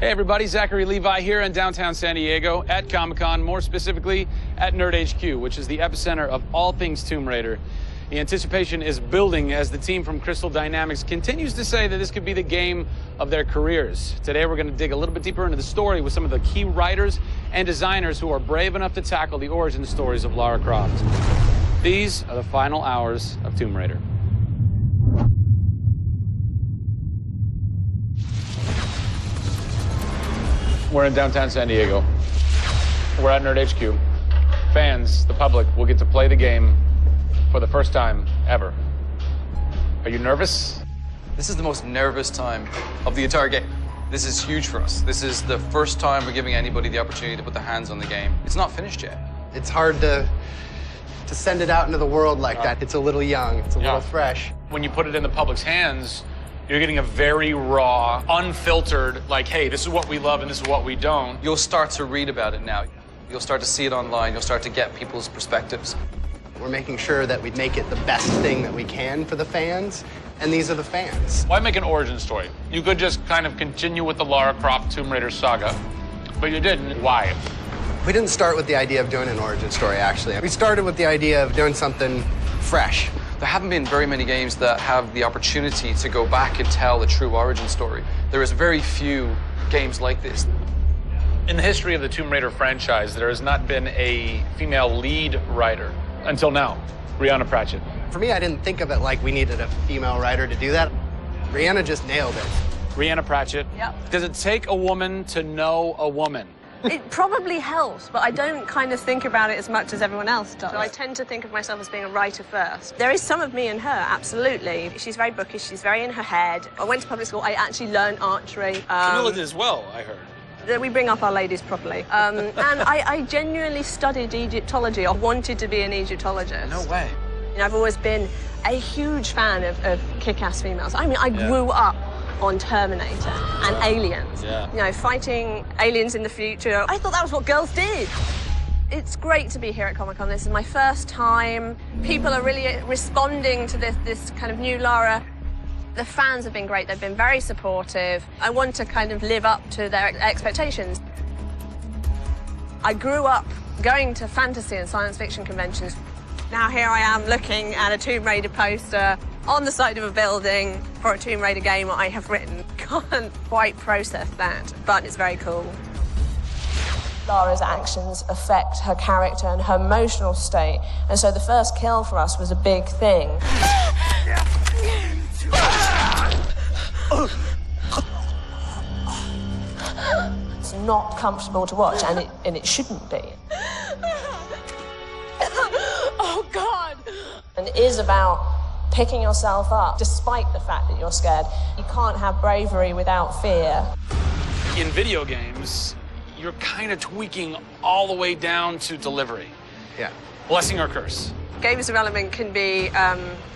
Hey everybody, Zachary Levi here in downtown San Diego at Comic-Con, more specifically at Nerd HQ, which is the epicenter of all things Tomb Raider. The anticipation is building as the team from Crystal Dynamics continues to say that this could be the game of their careers. Today we're going to dig a little bit deeper into the story with some of the key writers and designers who are brave enough to tackle the origin stories of Lara Croft. These are the final hours of Tomb Raider. We're in downtown San Diego. We're at Nerd HQ. Fans, the public, will get to play the game for the first time ever. Are you nervous? This is the most nervous time of the entire game. This is huge for us. This is the first time we're giving anybody the opportunity to put their hands on the game. It's not finished yet. It's hard to send it out into the world like that. It's a little young, it's a little fresh. When you put it in the public's hands, you're getting a very raw, unfiltered, like, hey, this is what we love and this is what we don't. You'll start to read about it now. You'll start to see it online. You'll start to get people's perspectives. We're making sure that we make it the best thing that we can for the fans, and these are the fans. Why make an origin story? You could just kind of continue with the Lara Croft Tomb Raider saga, but you didn't. Why? We didn't start with the idea of doing an origin story, actually. We started with the idea of doing something fresh. There haven't been very many games that have the opportunity to go back and tell the true origin story. There is very few games like this. In the history of the Tomb Raider franchise, there has not been a female lead writer until now, Rhianna Pratchett. For me, I didn't think of it like we needed a female writer to do that. Rhianna just nailed it. Rhianna Pratchett. Yep. Does it take a woman to know a woman? It probably helps, but I don't kind of think about it as much as everyone else does. So I tend to think of myself as being a writer first. There is some of me in her, absolutely. She's very bookish, she's very in her head. I went to public school, I actually learned archery. Camilla did as well, I heard. We bring up our ladies properly. And I genuinely studied Egyptology. I wanted to be an Egyptologist. No way. You know, I've always been a huge fan of kick-ass females. I mean, I grew up on Terminator and Aliens. Yeah. You know, fighting aliens in the future. I thought that was what girls did. It's great to be here at Comic-Con. This is my first time. People are really responding to this kind of new Lara. The fans have been great. They've been very supportive. I want to kind of live up to their expectations. I grew up going to fantasy and science fiction conventions. Now here I am looking at a Tomb Raider poster on the side of a building for a Tomb Raider game I have written. Can't quite process that, but it's very cool. Lara's actions affect her character and her emotional state, and so the first kill for us was a big thing. It's not comfortable to watch, and it shouldn't be. Oh, God! And it is about picking yourself up, despite the fact that you're scared. You can't have bravery without fear. In video games, you're kind of tweaking all the way down to delivery. Yeah. Blessing or curse. Games development can be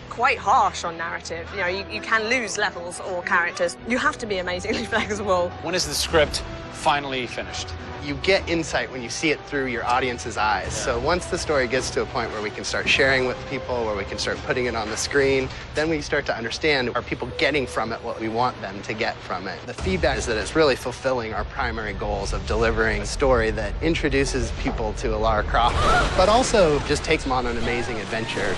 quite harsh on narrative. You know, you can lose levels or characters. You have to be amazingly flexible. When is the script finally finished? You get insight when you see it through your audience's eyes. So once the story gets to a point where we can start sharing with people, where we can start putting it on the screen, then we start to understand, are people getting from it what we want them to get from it? The feedback is that it's really fulfilling our primary goals of delivering a story that introduces people to Lara Croft, but also just takes them on an amazing adventure.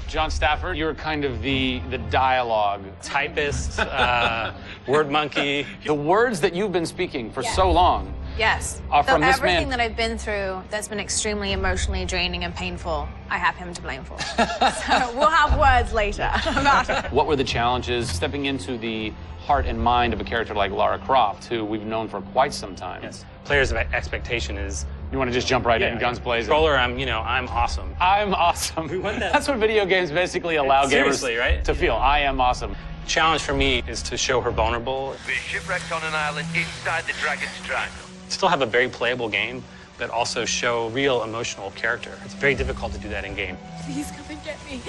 John Stafford, you're kind of the dialogue typist, word monkey. The words that you've been speaking for so long Yes. are from this everything man. that I've been through that's been extremely emotionally draining and painful, I have him to blame for. So we'll have words later about it. What were the challenges stepping into the heart and mind of a character like Lara Croft, who we've known for quite some time? Yes. Players' expectation is. You want to just jump right in, guns blazing? Controller, I'm awesome. I'm awesome. We want that. That's what video games basically allow Seriously, gamers right? to feel. I am awesome. Challenge for me is to show her vulnerable. We're shipwrecked on an island inside the Dragon's Triangle. Still have a very playable game, but also show real emotional character. It's very difficult to do that in game. Please come and get me.